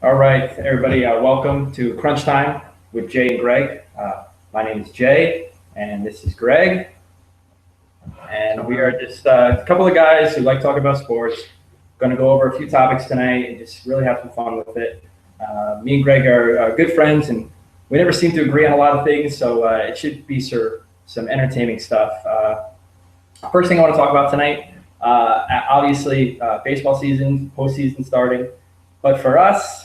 All right, everybody, welcome to Crunch Time with Jay and Greg. My name is Jay, and this is Greg. And we are just a couple of guys who like talking about sports. Going to go over a few topics tonight and just really have some fun with it. Me and Greg are good friends, and we never seem to agree on a lot of things, so it should be some entertaining stuff. First thing I want to talk about tonight, obviously, baseball season, postseason starting. But for us,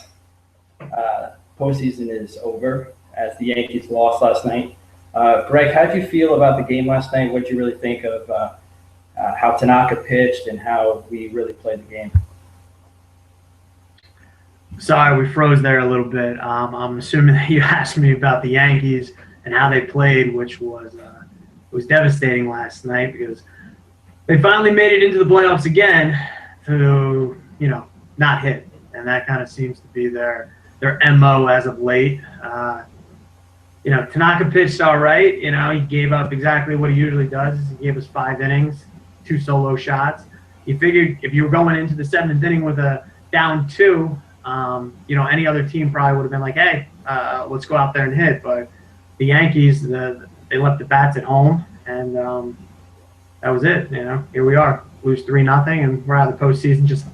postseason is over as the Yankees lost last night. Greg, how did you feel about the game last night? What did you really think of how Tanaka pitched and how we really played the game? Sorry, we froze there a little bit. I'm assuming that you asked me about the Yankees and how they played, which was devastating last night because they finally made it into the playoffs again to not hit, and that kind of seems to be their MO as of late. Tanaka pitched all right. He gave up exactly what he usually does. He gave us 5 innings, 2 solo shots. You figured if you were going into the 7th inning with a down 2, any other team probably would have been like, hey, let's go out there and hit. But the Yankees, they left the bats at home, and that was it. Here we are, lose 3-0, and we're out of the postseason. Just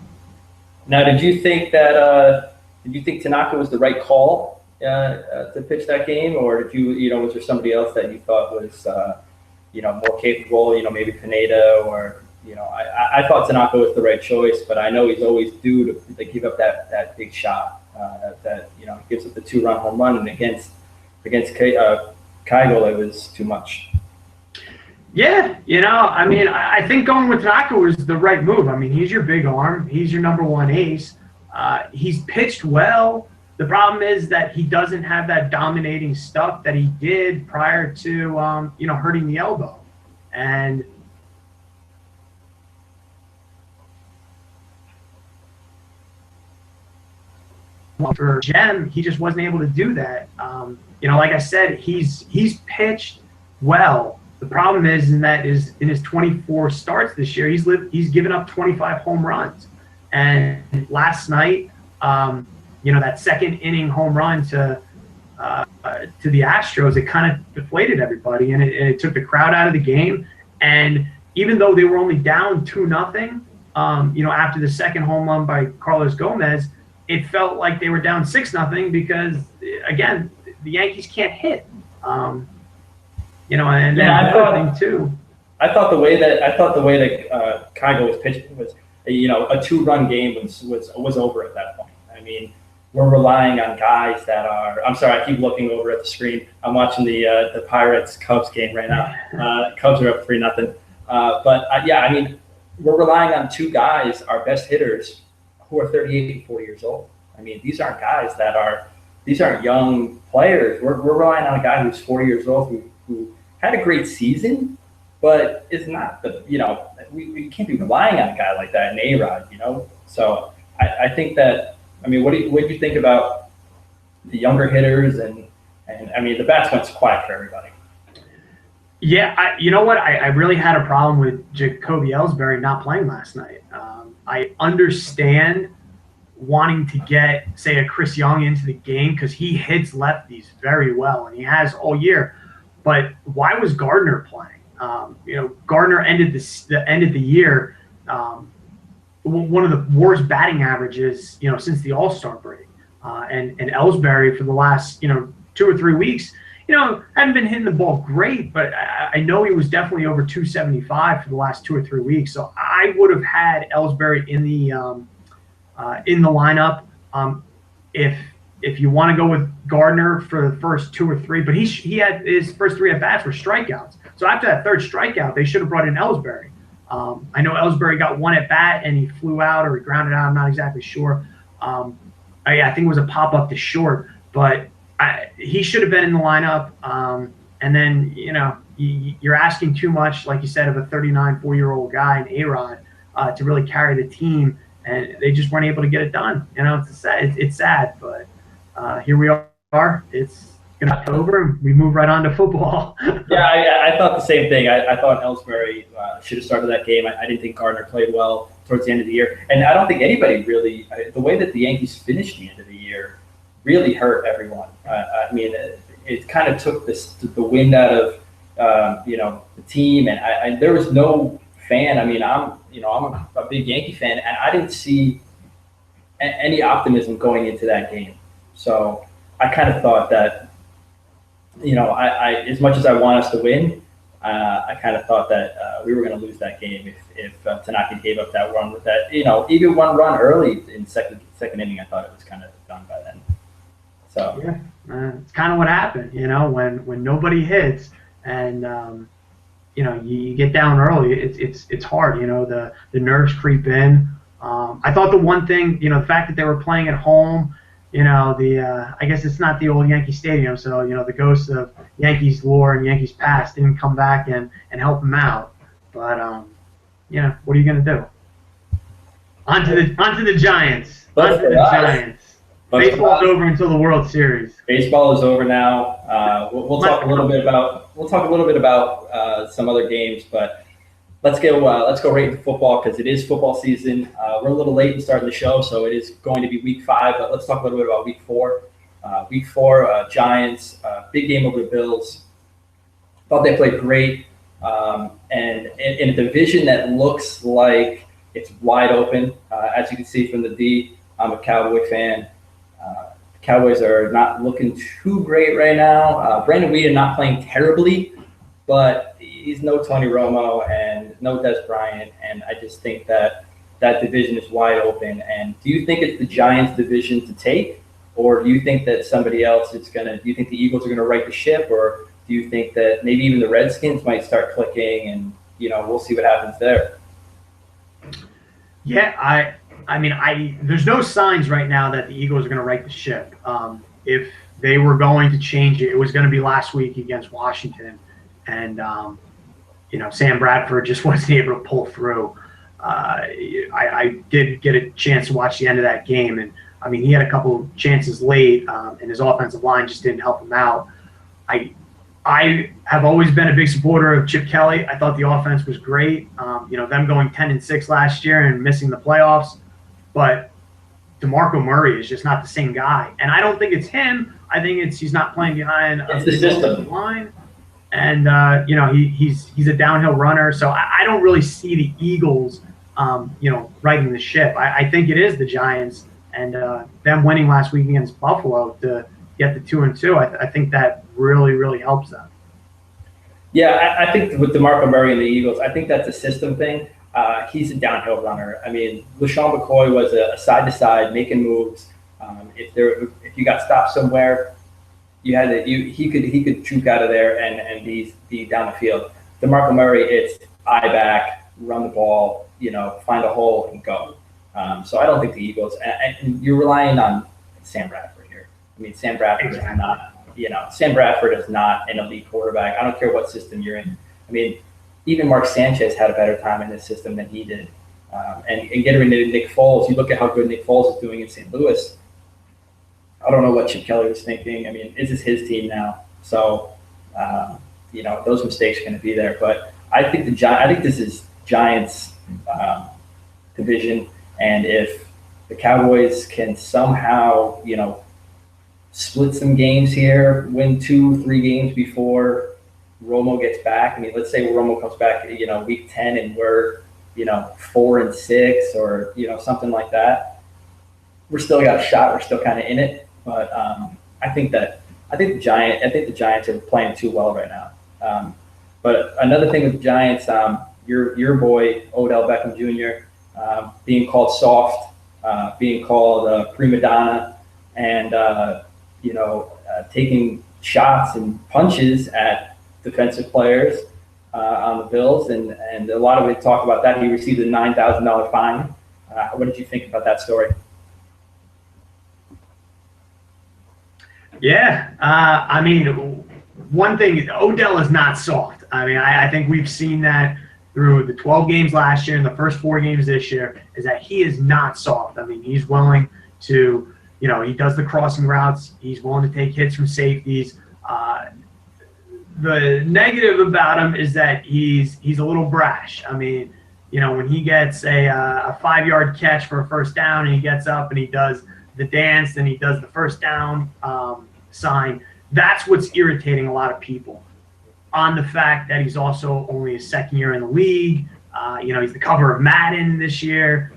now, did you think Tanaka was the right call to pitch that game, or did was there somebody else that you thought was more capable? Maybe Pineda, or I thought Tanaka was the right choice, but I know he's always due to give up that big shot that gives up the 2-run home run, and against Keigel it was too much. Yeah, I think going with Tanaka was the right move. I mean, he's your big arm. He's your number one ace. He's pitched well. The problem is that he doesn't have that dominating stuff that he did prior to, hurting the elbow. And for Gem, he just wasn't able to do that. Like I said, he's pitched well. The problem is in his 24 starts this year, he's given up 25 home runs. And last night, that 2nd-inning home run to the Astros, it kind of deflated everybody, and it took the crowd out of the game. And even though they were only down 2-0, after the second home run by Carlos Gomez, it felt like they were down 6-0 because, again, the Yankees can't hit. And then another thing too. I thought the way that Keigel was pitching was, a 2-run game was over at that point. I mean, we're relying on guys that are. I'm sorry, I keep looking over at the screen. I'm watching the Pirates Cubs game right now. Cubs are up 3-0. I mean, we're relying on 2 guys, our best hitters, who are 38 and 40 years old. I mean, these aren't guys these aren't young players. We're relying on a guy who's 40 years old who had a great season, but is not we can't be relying on a guy like that in A-Rod, So I think that, I mean, what do you think about the younger hitters and I mean, the bats went quiet for everybody. Yeah, you know what? I really had a problem with Jacoby Ellsbury not playing last night. I understand wanting to get, say, a Chris Young into the game because he hits lefties very well, and he has all year. But why was Gardner playing? Gardner ended the year one of the worst batting averages, since the All-Star break. And Ellsbury for the last, 2 or 3 weeks, hadn't been hitting the ball great, but I know he was definitely over 275 for the last 2 or 3 weeks. So I would have had Ellsbury in the lineup. If you want to go with Gardner for the first 2 or 3, but he had his first 3 at bats were strikeouts. So after that 3rd strikeout, they should have brought in Ellsbury. I know Ellsbury got 1 at bat and he flew out or he grounded out. I'm not exactly sure. I think it was a pop up to short, but he should have been in the lineup. And then you're asking too much, like you said, of a 39, 4-year-old guy in A-Rod to really carry the team, and they just weren't able to get it done. It's sad, but here we are. It's going to be over, and we move right on to football. Yeah, I thought the same thing. I thought Ellsbury should have started that game. I didn't think Gardner played well. towards the end of the year. And I don't think anybody really, the way that the Yankees finished the end of the year really hurt everyone. I mean, it kind of took the wind out of the team, and there was no fan. I mean, I'm a big Yankee fan, and I didn't see any optimism going into that game. So I kind of thought that, I as much as I want us to win, I kind of thought that we were going to lose that game if Tanaka gave up that run with that, even one run early in second inning. I thought it was kind of done by then. So yeah, it's kind of what happened, when nobody hits and you get down early, it's hard, the nerves creep in. I thought the one thing, the fact that they were playing at home, I guess it's not the old Yankee Stadium, so the ghosts of Yankees lore and Yankees past didn't come back and help them out. But what are you gonna do? On to the Giants. On to the Giants. Baseball's over until the World Series. Baseball is over now. We'll talk a little bit about some other games, but let's go right into football because it is football season. We're a little late in starting the show, so it is going to be week 5. But let's talk a little bit about week 4. Week 4, Giants, big game over the Bills. Thought they played great, and in a division that looks like it's wide open. As you can see from the D, I'm a Cowboy fan. Cowboys are not looking too great right now. Brandon Weeden not playing terribly, but he's no Tony Romo and no Des Bryant, and I just think that division is wide open. And do you think it's the Giants' division to take, or do you think that somebody else is gonna? Do you think the Eagles are gonna right the ship, or do you think that maybe even the Redskins might start clicking, and we'll see what happens there? Yeah, I mean, there's no signs right now that the Eagles are going to right the ship. If they were going to change it, it was going to be last week against Washington, and Sam Bradford just wasn't able to pull through. I did get a chance to watch the end of that game, and I mean, he had a couple chances late, and his offensive line just didn't help him out. I have always been a big supporter of Chip Kelly. I thought the offense was great. Them going 10-6 last year and missing the playoffs. But DeMarco Murray is just not the same guy. And I don't think it's him. I think he's not playing behind the line. And, he's a downhill runner. So I don't really see the Eagles, righting the ship. I think it is the Giants and them winning last week against Buffalo to get the 2-2. I think that really, really helps them. Yeah, I think with DeMarco Murray and the Eagles, I think that's a system thing. He's a downhill runner. I mean, LeSean McCoy was a side-to-side making moves. If you got stopped somewhere, he could juke out of there and be down the field. DeMarco Murray, it's eye back, run the ball, find a hole and go. So I don't think the Eagles. And you're relying on Sam Bradford here. I mean, Sam Bradford is not. Sam Bradford is not an elite quarterback. I don't care what system you're in. I mean, even Mark Sanchez had a better time in this system than he did. And getting rid of Nick Foles, you look at how good Nick Foles is doing in St. Louis. I don't know what Chip Kelly was thinking. I mean, this is his team now. So, those mistakes are going to be there. But I think this is Giants' division. And if the Cowboys can somehow, split some games here, win 2-3 games before Romo gets back. I mean, let's say Romo comes back, week 10 and we're, 4-6 or, something like that. We're still got a shot. We're still kind of in it. But I think the Giants are playing too well right now. But another thing with the Giants, your boy, Odell Beckham Jr., being called soft, being called prima donna, and, taking shots and punches at defensive players on the Bills, and a lot of it talk about that. He received a $9,000 fine. What did you think about that story? Yeah, I mean, one thing, Odell is not soft. I mean, I think we've seen that through the 12 games last year and the first 4 games this year, is that he is not soft. I mean, he's willing to, he does the crossing routes. He's willing to take hits from safeties. The negative about him is that he's a little brash. I mean, when he gets a 5-yard catch for a first down and he gets up and he does the dance and he does the first down sign, that's what's irritating a lot of people. On the fact that he's also only his second year in the league, he's the cover of Madden this year.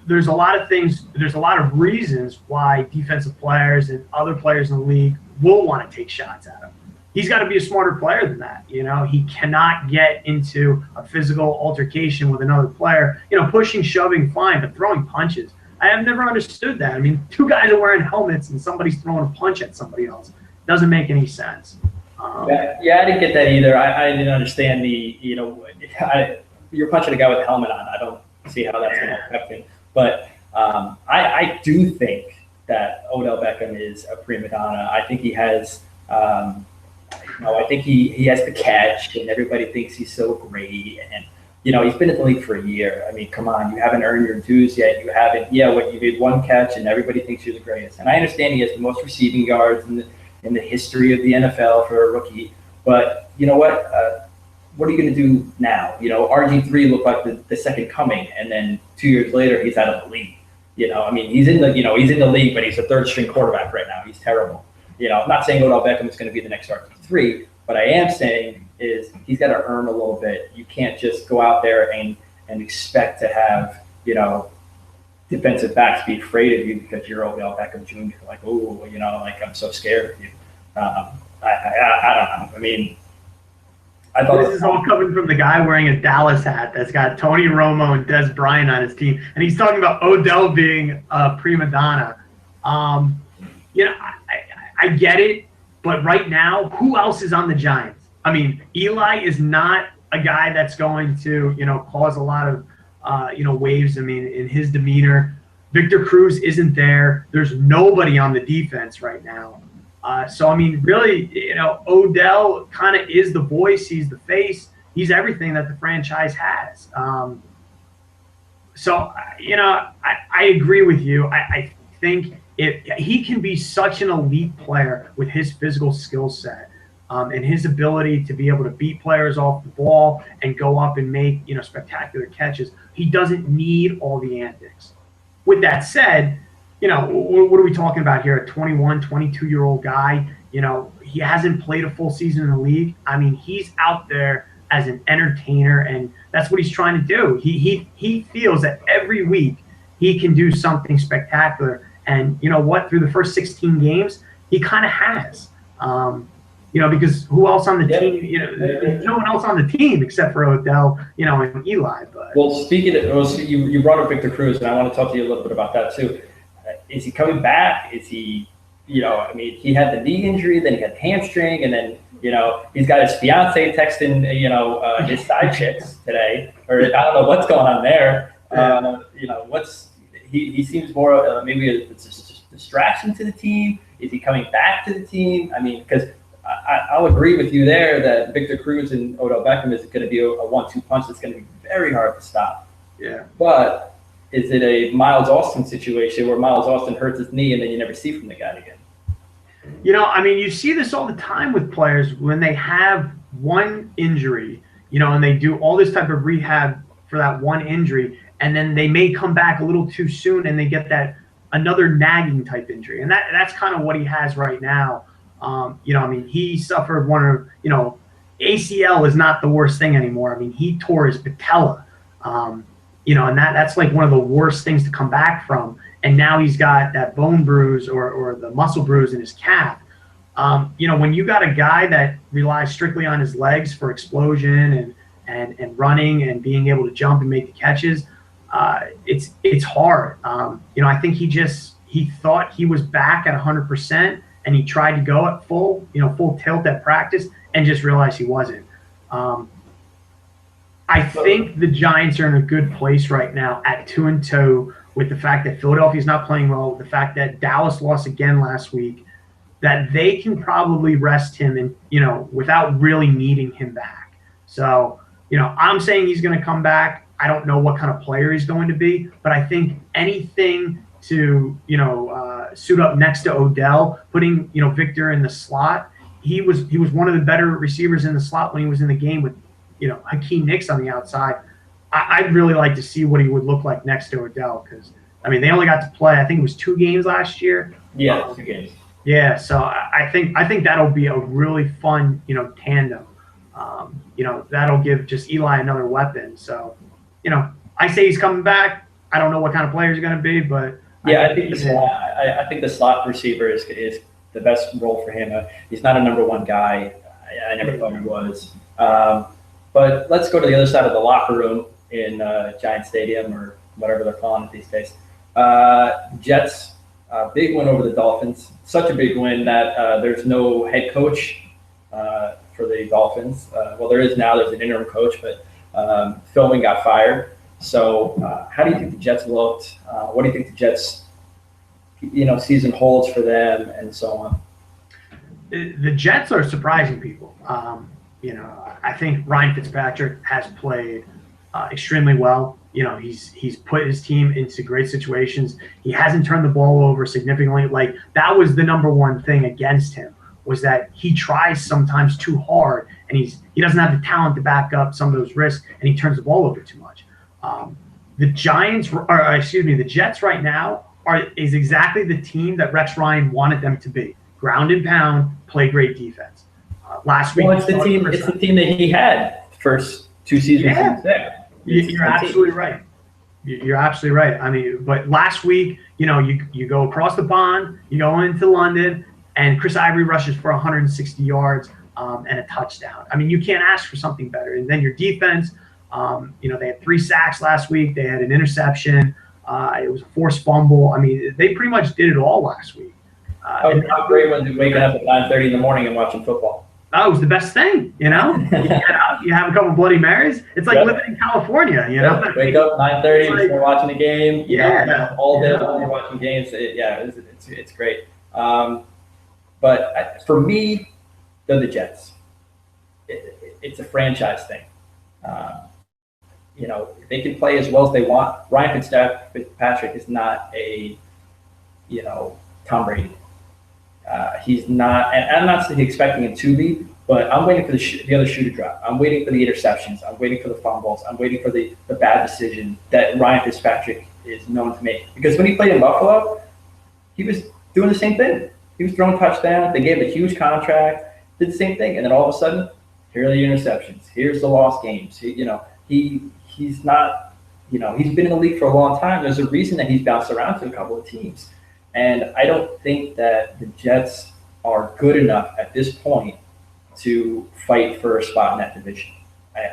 There's a lot of things, there's a lot of reasons why defensive players and other players in the league will want to take shots at him. He's got to be a smarter player than that. He cannot get into a physical altercation with another player. Pushing, shoving, fine, but throwing punches, I have never understood that. I mean, two guys are wearing helmets and somebody's throwing a punch at somebody else. Doesn't make any sense. Yeah, I didn't get that either. I didn't understand you're punching a guy with a helmet on. I don't see how that's going to affect him. But I do think that Odell Beckham is a prima donna. I think he has, I think he has the catch, and everybody thinks he's so great. And he's been in the league for a year. I mean, come on, you haven't earned your dues yet. You haven't. Yeah, you did one catch, and everybody thinks you're the greatest. And I understand he has the most receiving yards in the history of the NFL for a rookie. But you know what? What are you going to do now? RG3 looked like the second coming, and then 2 years later, he's out of the league. I mean, he's in the league, but he's a third string quarterback right now. He's terrible. I'm not saying Odell Beckham is going to be the next RG3, but I am saying is he's got to earn a little bit. You can't just go out there and expect to have, defensive backs be afraid of you because you're Odell Beckham Jr. Like, I'm so scared of you. I don't know. I mean, I thought this is all coming from the guy wearing a Dallas hat that's got Tony Romo and Des Bryant on his team, and he's talking about Odell being a prima donna. I get it, but right now, who else is on the Giants? I mean, Eli is not a guy that's going to, cause a lot of, waves. I mean, in his demeanor. Victor Cruz isn't there. There's nobody on the defense right now. So, I mean, really, Odell kind of is the voice. He's the face. He's everything that the franchise has. I agree with you. I think he can be such an elite player with his physical skill set and his ability to be able to beat players off the ball and go up and make, spectacular catches. He doesn't need all the antics. With that said, what are we talking about here? A 21, 22-year-old guy, he hasn't played a full season in the league. I mean, he's out there as an entertainer, and that's what he's trying to do. He feels that every week he can do something spectacular. And you know what? Through the first 16 games, he kind of has. Because who else on the team? There's no one else on the team except for Odell, and Eli. But speaking of, you brought up Victor Cruz, and I want to talk to you a little bit about that too. Is he coming back? Is he, he had the knee injury, then he had the hamstring, and then, he's got his fiance texting, his side chicks today, or I don't know what's going on there. He seems more, maybe it's just a distraction to the team. Is he coming back to the team? I mean, because I'll agree with you there that Victor Cruz and Odell Beckham is going to be a 1-2 punch that's going to be very hard to stop. Yeah. But is it a Miles Austin situation where Miles Austin hurts his knee and then you never see from the guy again? You see this all the time with players when they have one injury, and they do all this type of rehab for that one injury, and then they may come back a little too soon and they get that another nagging type injury. And that's kind of what he has right now. He suffered one of, ACL is not the worst thing anymore. I mean, he tore his patella. And that's like one of the worst things to come back from. And now he's got that bone bruise or the muscle bruise in his calf. When you got a guy that relies strictly on his legs for explosion and running and being able to jump and make the catches, it's hard. I think he thought he was back at 100% and he tried to go at full tilt at practice and just realized he wasn't. I think the Giants are in a good place right now at 2-2 with the fact that Philadelphia's not playing well, with the fact that Dallas lost again last week, that they can probably rest him and, without really needing him back. So, I'm saying he's going to come back. I don't know what kind of player he's going to be, but I think anything to, suit up next to Odell, putting, Victor in the slot. He was one of the better receivers in the slot when he was in the game with, Hakeem Nicks on the outside. I'd really like to see what he would look like next to Odell, because I mean they only got to play, I think it was 2 games last year. Yeah, 2 games. Yeah, so I think that'll be a really fun, tandem. That'll give just Eli another weapon. So, I say he's coming back. I don't know what kind of player he's going to be, but yeah, I think the slot receiver is the best role for him. He's not a number 1 guy. I never thought he was. But let's go to the other side of the locker room in Giant Stadium, or whatever they're calling it these days. Jets, big win over the Dolphins. Such a big win that there's no head coach for the Dolphins. Well, there is now. There's an interim coach, but Philbin got fired. So how do you think the Jets looked? What do you think the Jets, season holds for them, and so on? The Jets are surprising people. I think Ryan Fitzpatrick has played extremely well. He's put his team into great situations. He hasn't turned the ball over significantly. Like, that was the number one thing against him, was that he tries sometimes too hard, and he doesn't have the talent to back up some of those risks, and he turns the ball over too much. The Jets right now is exactly the team that Rex Ryan wanted them to be. Ground and pound, play great defense. Last week, well, it's the team that he had first 2 seasons. Yeah. You're absolutely right. You're absolutely right. I mean, but last week, you go across the pond, you go into London, and Chris Ivory rushes for 160 yards and a touchdown. I mean, you can't ask for something better. And then your defense, they had 3 sacks last week. They had an interception. It was a forced fumble. I mean, they pretty much did it all last week. How great was it waking up at 9:30 in the morning and watching football? That was the best thing, You get out, you have a couple Bloody Marys. It's like living in California, Wake up 9:30 before watching the game. All day long you're watching games. It's great. But for me, they're the Jets. It's a franchise thing. They can play as well as they want. Ryan Fitzpatrick is not a, Tom Brady. He's not, and I'm not expecting him to be, but I'm waiting for the other shoe to drop. I'm waiting for the interceptions. I'm waiting for the fumbles. I'm waiting for the bad decision that Ryan Fitzpatrick is known to make. Because when he played in Buffalo, he was doing the same thing. He was throwing touchdowns. They gave him a huge contract, did the same thing. And then all of a sudden, here are the interceptions. Here's the lost games. He's not, he's been in the league for a long time. There's a reason that he's bounced around to a couple of teams. And I don't think that the Jets are good enough at this point to fight for a spot in that division.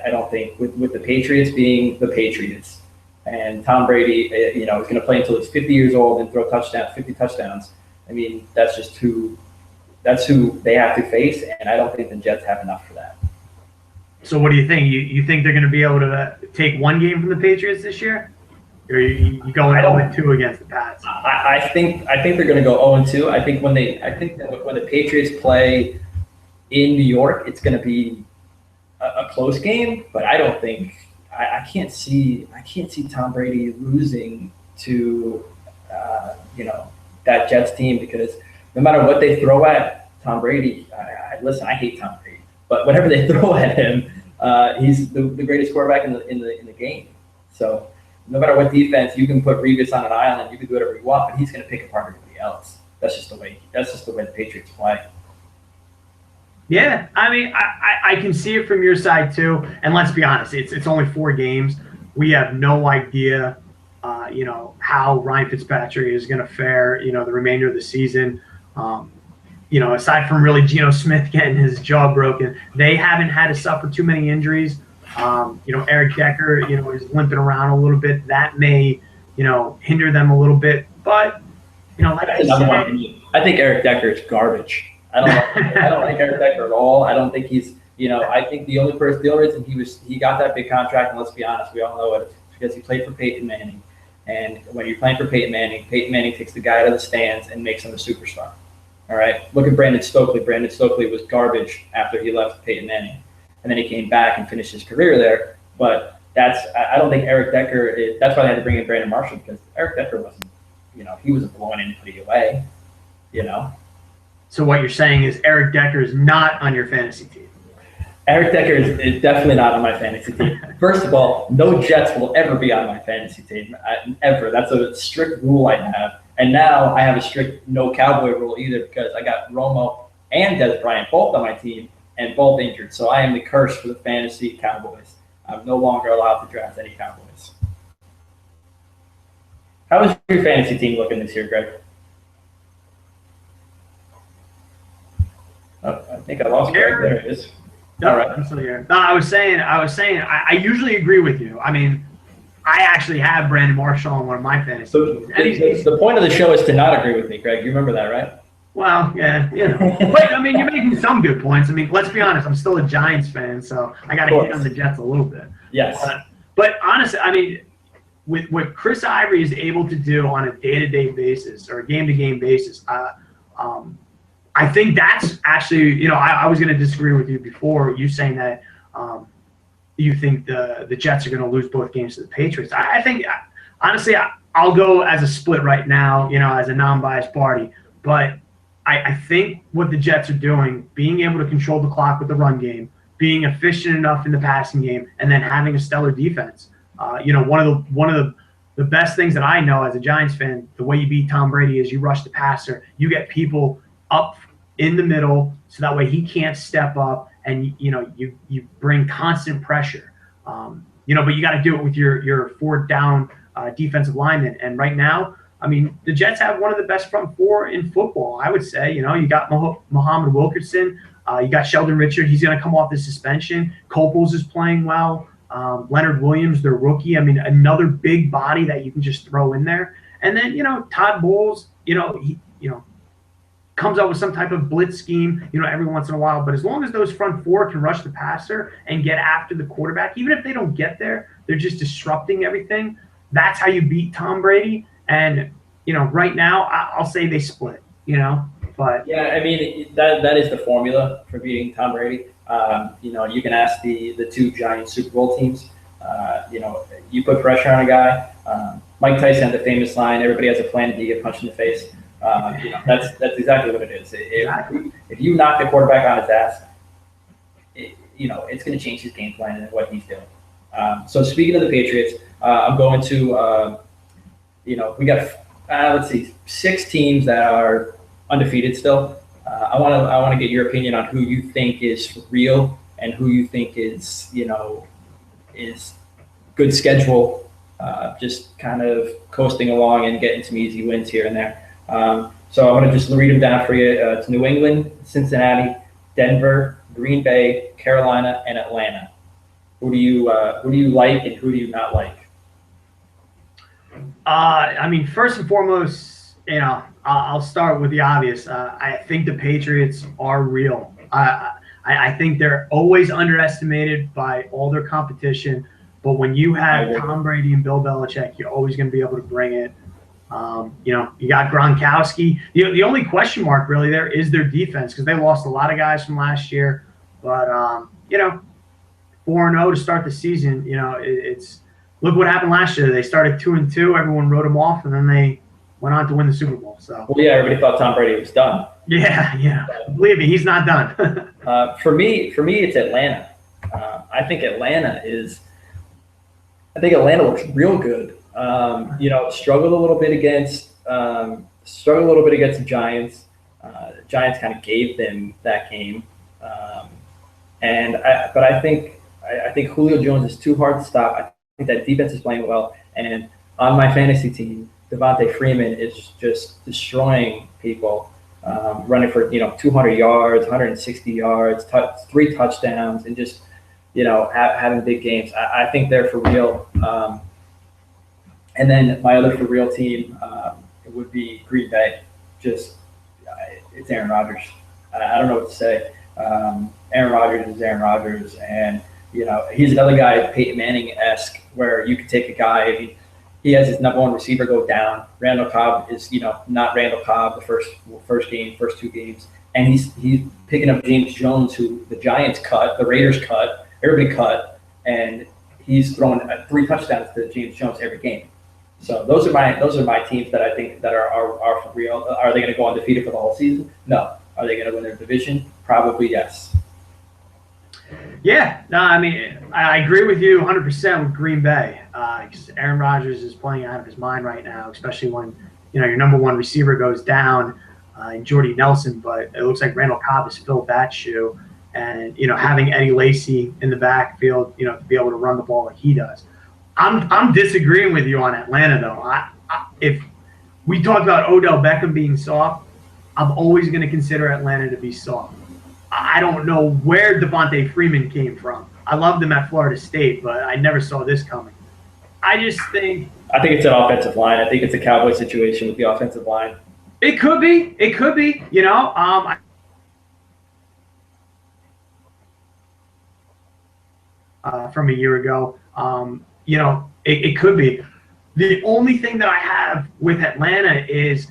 I don't think, with the Patriots being the Patriots, and Tom Brady, is going to play until he's 50 years old and throw 50 touchdowns. I mean, that's who they have to face, and I don't think the Jets have enough for that. So what do you think? You think they're going to be able to take 1 game from the Patriots this year? Or you going 0-2 against the Pats? I think they're going to go 0-2. I think when the Patriots play in New York, it's going to be a close game. But I don't think I can't see Tom Brady losing to that Jets team, because no matter what they throw at Tom Brady, listen, I hate Tom Brady, but whatever they throw at him, he's the greatest quarterback in the game. So no matter what defense, you can put Revis on an island, you can do whatever you want, but he's going to pick apart everybody else. That's just the way the Patriots play. Yeah, I mean, I can see it from your side too. And let's be honest, it's only 4 games. We have no idea, how Ryan Fitzpatrick is going to fare, the remainder of the season. Aside from really Geno Smith getting his jaw broken, they haven't had to suffer too many injuries. Eric Decker, is limping around a little bit. That may, hinder them a little bit. But, like I said, I think Eric Decker is garbage. I don't like Eric Decker at all. I don't think he's, I think the only reason he got that big contract, and let's be honest, we all know it, because he played for Peyton Manning. And when you're playing for Peyton Manning takes the guy out of the stands and makes him a superstar. All right. Look at Brandon Stokely. Brandon Stokely was garbage after he left Peyton Manning. And then he came back and finished his career there. But I don't think Eric Decker is. That's why they had to bring in Brandon Marshall, because Eric Decker wasn't, he wasn't blowing anybody away, So what you're saying is Eric Decker is not on your fantasy team. Eric Decker is definitely not on my fantasy team. First of all, no Jets will ever be on my fantasy team, ever. That's a strict rule I have. And now I have a strict no Cowboy rule either because I got Romo and Des Bryant both on my team and both injured. So I am the curse for the fantasy Cowboys. I'm no longer allowed to draft any Cowboys. How is your fantasy team looking this year, Greg? Oh, I think I lost Greg. There it is. All right. I'm still here. No, I was saying, I usually agree with you. I mean, I actually have Brandon Marshall on one of my fantasy teams. The point of the show is to not agree with me, Greg. You remember that, right? Well, yeah, But, I mean, you're making some good points. I mean, let's be honest. I'm still a Giants fan, so I got to hit on the Jets a little bit. Yes. But honestly, I mean, with what Chris Ivory is able to do on a day-to-day basis or a game-to-game basis, I think that's actually, I was going to disagree with you before, you saying that you think the Jets are going to lose both games to the Patriots. I think, honestly, I'll go as a split right now, as a non-biased party. But I think what the Jets are doing, being able to control the clock with the run game, being efficient enough in the passing game, and then having a stellar defense. One of the best things that I know as a Giants fan, the way you beat Tom Brady is you rush the passer. You get people up in the middle so that way he can't step up, and you bring constant pressure. But you got to do it with your fourth down defensive lineman. And right now, I mean, the Jets have one of the best front four in football, I would say. You got Muhammad Wilkerson. You got Sheldon Richard. He's going to come off the suspension. Coples is playing well. Leonard Williams, their rookie. I mean, another big body that you can just throw in there. And then, Todd Bowles, he comes out with some type of blitz scheme, every once in a while. But as long as those front four can rush the passer and get after the quarterback, even if they don't get there, they're just disrupting everything. That's how you beat Tom Brady. And, right now, I'll say they split, but. Yeah, I mean, that is the formula for beating Tom Brady. You can ask the two giant Super Bowl teams. You put pressure on a guy. Mike Tyson had the famous line, everybody has a plan until you get punched in the face. That's exactly what it is. If you knock the quarterback on his ass, it's going to change his game plan and what he's doing. So speaking of the Patriots, I'm going to, we got, let's see, 6 teams that are undefeated still. I want to get your opinion on who you think is real and who you think is good schedule, just kind of coasting along and getting some easy wins here and there. So I want to just read them down for you. It's New England, Cincinnati, Denver, Green Bay, Carolina, and Atlanta. Who do you like and who do you not like? I mean, first and foremost, I'll start with the obvious. I think the Patriots are real. I think they're always underestimated by all their competition. But when you have Tom Brady and Bill Belichick, you're always going to be able to bring it. You got Gronkowski. The only question mark really there is their defense because they lost a lot of guys from last year. But 4-0 to start the season. It's look what happened last year. They started 2-2. Everyone wrote them off, and then they went on to win the Super Bowl. So everybody thought Tom Brady was done. Yeah. Believe me, he's not done. For me, it's Atlanta. I think Atlanta looks real good. Struggled a little bit against the Giants. The Giants kind of gave them that game, but I think Julio Jones is too hard to stop. I think that defense is playing well, and on my fantasy team, Devontae Freeman is just destroying people, running for 200 yards, 160 yards, 3 touchdowns, and just having big games. I think they're for real. And then my other for real team would be Green Bay. It's Aaron Rodgers. I don't know what to say. Aaron Rodgers is Aaron Rodgers, and he's another guy, Peyton Manning-esque, where you could take a guy. I mean, he has his number one receiver go down. Randall Cobb is not Randall Cobb the first 2 games, and he's picking up James Jones, who the Giants cut, the Raiders cut, everybody cut, and he's throwing 3 touchdowns to James Jones every game. So those are my teams that I think that are for real. Are they going to go undefeated for the whole season? No. Are they going to win their division? Probably yes. Yeah, no, I mean, I agree with you 100% with Green Bay. 'Cause Aaron Rodgers is playing out of his mind right now, especially when your number one receiver goes down, and Jordy Nelson. But it looks like Randall Cobb has filled that shoe, and having Eddie Lacy in the backfield, to be able to run the ball like he does. I'm disagreeing with you on Atlanta though. If we talked about Odell Beckham being soft, I'm always going to consider Atlanta to be soft. I don't know where Devontae Freeman came from. I loved him at Florida State, but I never saw this coming. I just think it's an offensive line. I think it's a Cowboy situation with the offensive line. it could be. It could be. From a year ago, it could be. The only thing that I have with Atlanta is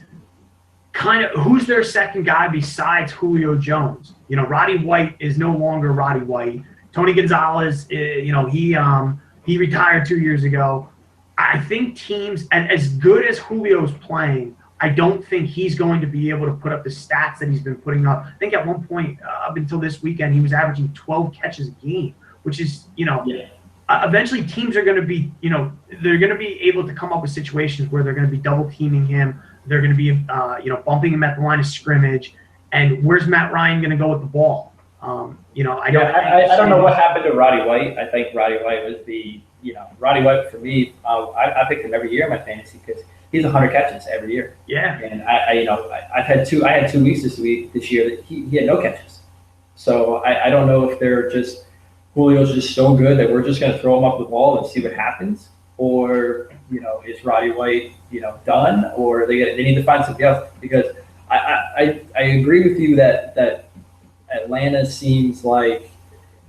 kind of who's their second guy besides Julio Jones. Roddy White is no longer Roddy White. Tony Gonzalez, he retired 2 years ago. I think teams, and as good as Julio's playing, I don't think he's going to be able to put up the stats that he's been putting up. I think at one point, up until this weekend, he was averaging 12 catches a game, which is, eventually teams are going to be, they're going to be able to come up with situations where they're going to be double teaming him. They're going to be, bumping him at the line of scrimmage. And where's Matt Ryan going to go with the ball? I don't know what happened to Roddy White. I think Roddy White was Roddy White for me. I picked him every year in my fantasy because he's 100 catches every year. Yeah. And I had 2 weeks this year that he had no catches. So I don't know if they're just Julio's just so good that we're just going to throw him up the ball and see what happens, or is Roddy White done, or they need to find something else, because I agree with you that Atlanta seems like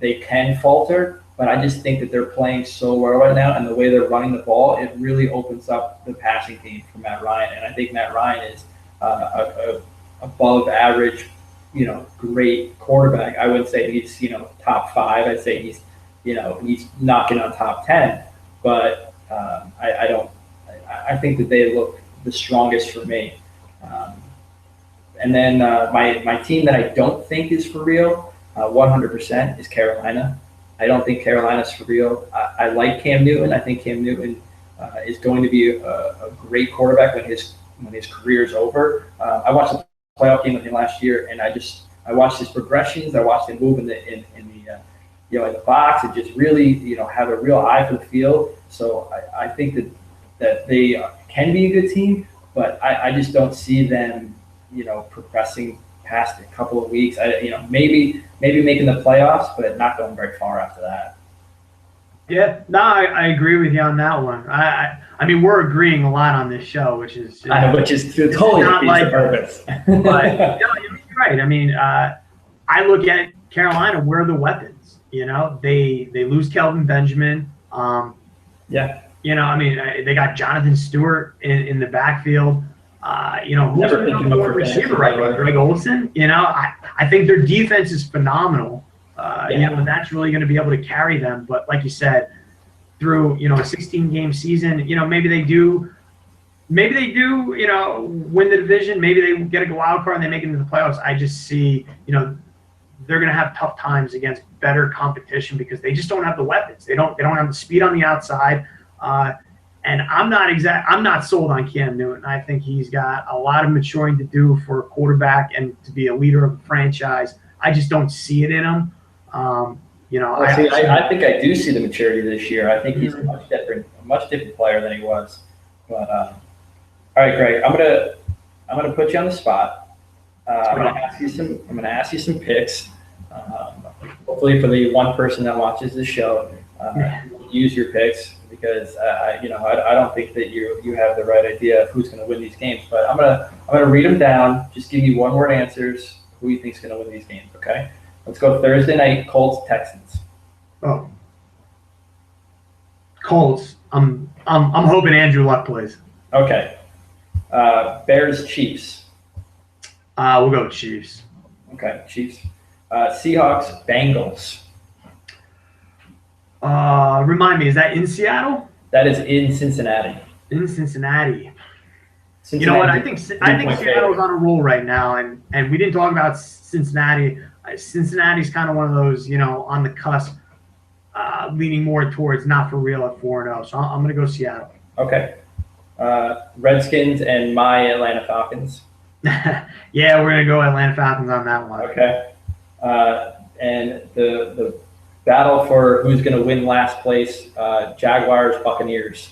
they can falter, but I just think that they're playing so well right now, and the way they're running the ball, it really opens up the passing game for Matt Ryan, and I think Matt Ryan is a above average, great quarterback. I wouldn't say he's top 5. I'd say he's knocking on top 10, but I think that they look the strongest for me. And then my team that I don't think is for real, 100%, is Carolina. I don't think Carolina's for real. I like Cam Newton. I think Cam Newton is going to be a great quarterback when his career is over. I watched the playoff game with him last year, and I watched his progressions. I watched him move in the box, and just really have a real eye for the field. So I think that they can be a good team, but I just don't see them progressing past a couple of weeks. Maybe making the playoffs, but not going very far after that. Yeah, no, I agree with you on that one. I mean, we're agreeing a lot on this show, which is totally not like purpose. But you're right. I mean, I look at Carolina. Where are the weapons? They lose Kelvin Benjamin. Yeah. I mean, they got Jonathan Stewart in the backfield. Who's the number one receiver right now? Greg Olsen. I think their defense is phenomenal. And that's really going to be able to carry them. But like you said, through a 16-game season, maybe they do, win the division. Maybe they get a wild card and they make it into the playoffs. I just see, they're going to have tough times against better competition because they just don't have the weapons. They don't have the speed on the outside. And I'm not sold on Cam Newton. I think he's got a lot of maturing to do for a quarterback and to be a leader of a franchise. I just don't see it in him. I think I do see the maturity this year. I think he's a much different player than he was. But all right, Greg, I'm gonna put you on the spot. I'm gonna ask you some picks. Hopefully, for the one person that watches the show, use your picks, because I don't think that you have the right idea of who's going to win these games. But I'm gonna read them down. Just give me one word answers. Who you think is going to win these games? Okay. Let's go Thursday night. Colts Texans. Oh, Colts. I'm hoping Andrew Luck plays. Okay. Bears Chiefs. We'll go with Chiefs. Okay, Chiefs. Seahawks Bengals. Remind me, is that in Seattle? That is in Cincinnati. In Cincinnati. You know what? I think Seattle's on a roll right now, and we didn't talk about Cincinnati Cincinnati's kind of one of those, on the cusp, leaning more towards not for real at 4-0. So I'm going to go Seattle. Okay. Redskins and my Atlanta Falcons. Yeah, we're going to go Atlanta Falcons on that one. Okay. And the battle for who's going to win last place, Jaguars, Buccaneers.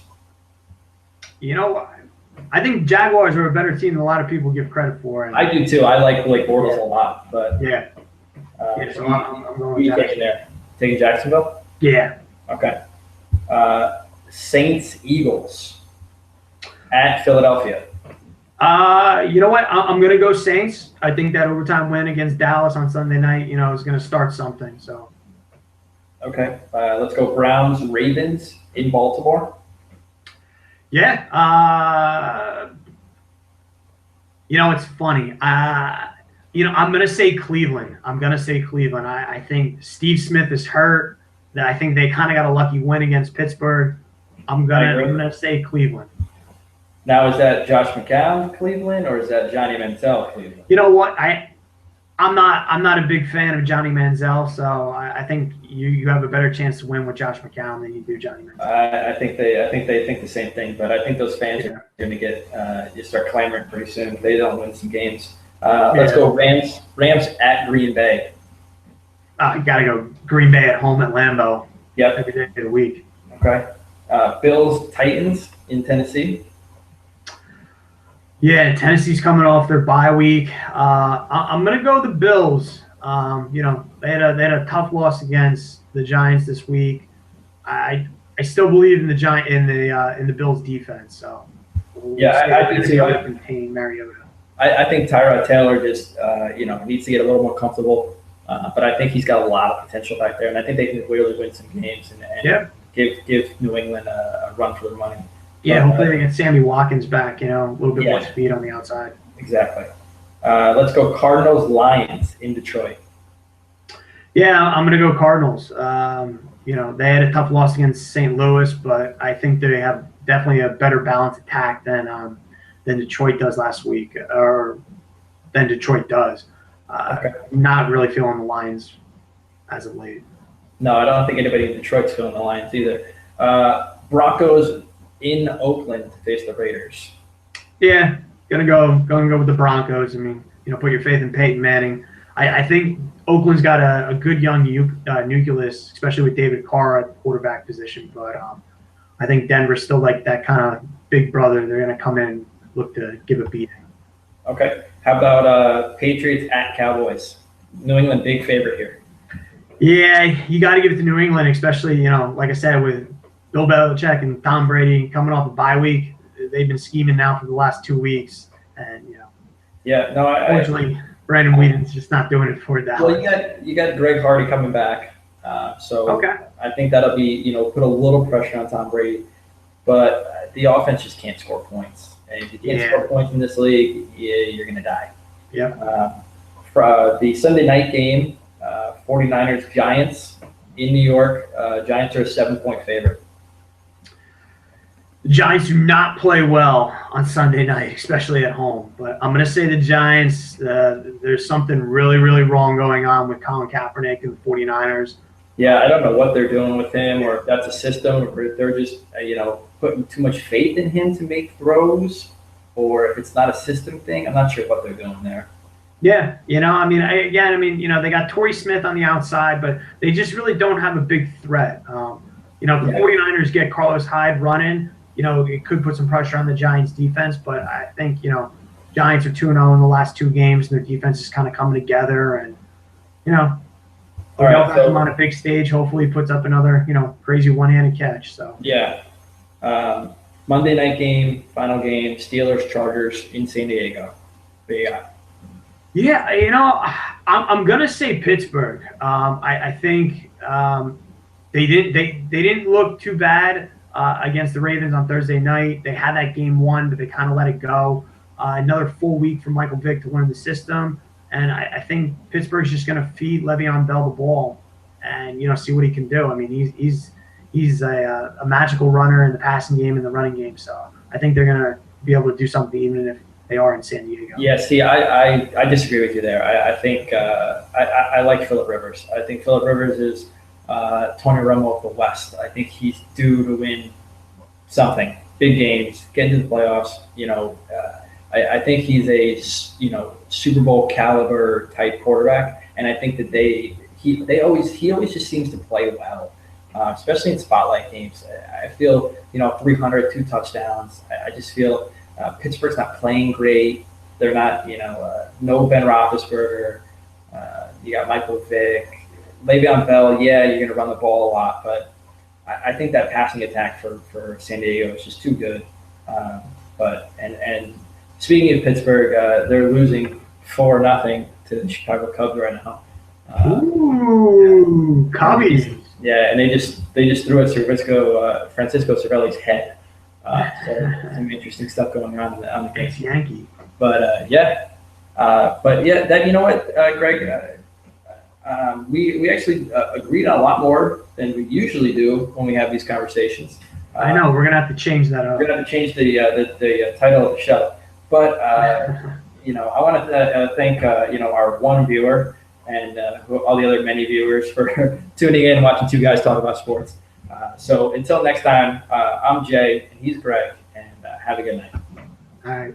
I think Jaguars are a better team than a lot of people give credit for. I do too. I like Blake Bortles a lot, but yeah. So I'm going who are you taking there? Taking Jacksonville? Yeah. Okay. Saints, Eagles at Philadelphia. You know what? I'm going to go Saints. I think that overtime win against Dallas on Sunday night, is going to start something. So. Okay. Let's go Browns, Ravens in Baltimore. Yeah. It's funny. I'm going to say Cleveland. I think Steve Smith is hurt. I think they kind of got a lucky win against Pittsburgh. I'm gonna say Cleveland. Now, is that Josh McCown Cleveland or is that Johnny Manziel Cleveland? You know what? I'm not a big fan of Johnny Manziel, so I think you have a better chance to win with Josh McCown than you do Johnny Manziel. I think they think the same thing, but I think those fans are going to get you start clamoring pretty soon if they don't win some games. Let's go Rams at Green Bay. You got to go Green Bay at home at Lambeau. Yep. Every day of the week. Okay. Bills, Titans in Tennessee. Yeah, Tennessee's coming off their bye week. I'm going to go the Bills. They had a tough loss against the Giants this week. I still believe in the Bills defense. So I do too. Contain Mariota. I think Tyrod Taylor just needs to get a little more comfortable. But I think he's got a lot of potential back there, and I think they can really win some games and give New England a run for their money. Yeah, hopefully they get Sammy Watkins back, a little bit more speed on the outside. Exactly. Let's go Cardinals, Lions in Detroit. Yeah, I'm going to go Cardinals. They had a tough loss against St. Louis, but I think they have definitely a better balanced attack than Detroit does last week, or than Detroit does. Not really feeling the Lions as of late. No, I don't think anybody in Detroit's feeling the Lions either. Broncos in Oakland to face the Raiders. Yeah, gonna go with the Broncos. I mean, put your faith in Peyton Manning. I think Oakland's got a good young nucleus, especially with David Carr at the quarterback position. But I think Denver's still like that kind of big brother. They're gonna come in and look to give a beating. Okay. How about Patriots at Cowboys? New England, big favorite here. Yeah, you got to give it to New England, especially, like I said, with Bill Belichick and Tom Brady coming off a bye week. They've been scheming now for the last 2 weeks. And, Yeah, no, unfortunately, Brandon Whedon's just not doing it for Dallas. Well, you got Greg Hardy coming back. Okay. I think that'll be, put a little pressure on Tom Brady. But the offense just can't score points. And if you can't score points in this league, you're going to die. Yeah. For the Sunday night game, 49ers Giants in New York. Giants are a 7-point favorite. The Giants do not play well on Sunday night, especially at home. But I'm going to say the Giants, there's something really, really wrong going on with Colin Kaepernick and the 49ers. Yeah, I don't know what they're doing with him, or if that's a system, or if they're just, putting too much faith in him to make throws, or if it's not a system thing. I'm not sure what they're doing there. Yeah, they got Torrey Smith on the outside, but they just really don't have a big threat. If the 49ers get Carlos Hyde running, it could put some pressure on the Giants' defense, but I think, Giants are 2-0 in the last 2 games, and their defense is kind of coming together, and, All right, so, on a big stage, hopefully puts up another, crazy one-handed catch. So yeah. Monday night game, final game, Steelers-Chargers in San Diego. What you got? Yeah, I'm gonna say Pittsburgh. I think they didn't look too bad against the Ravens on Thursday night. They had that game won, but they kind of let it go. Another full week for Michael Vick to learn the system, and I think Pittsburgh's just gonna feed Le'Veon Bell the ball and see what he can do. I mean, he's a magical runner in the passing game and the running game, so I think they're gonna be able to do something even if they are in San Diego. Yeah, see, I disagree with you there. I think I like Phillip Rivers. I think Phillip Rivers is Tony Romo of the West. I think he's due to win something, big games, get into the playoffs. I think he's a Super Bowl caliber type quarterback, and I think that he always just seems to play well, especially in spotlight games. I feel 300, 2 touchdowns. I just feel Pittsburgh's not playing great. They're not no Ben Roethlisberger. You got Michael Vick, Le'Veon Bell. Yeah, you're going to run the ball a lot, but I think that passing attack for San Diego is just too good. And speaking of Pittsburgh, they're losing 4-0 to the Chicago Cubs right now. Ooh, Cubbies. Yeah, and they just threw at Francisco Cervelli's head. So some interesting stuff going on the game. It's Yankee. But then you know what, Greg, we actually agreed on a lot more than we usually do when we have these conversations. I know we're gonna have to change that up. We're gonna have to change the title of the show. But I want to thank our one viewer and all the other many viewers for tuning in and watching two guys talk about sports. So until next time, I'm Jay and he's Greg, and have a good night. All right.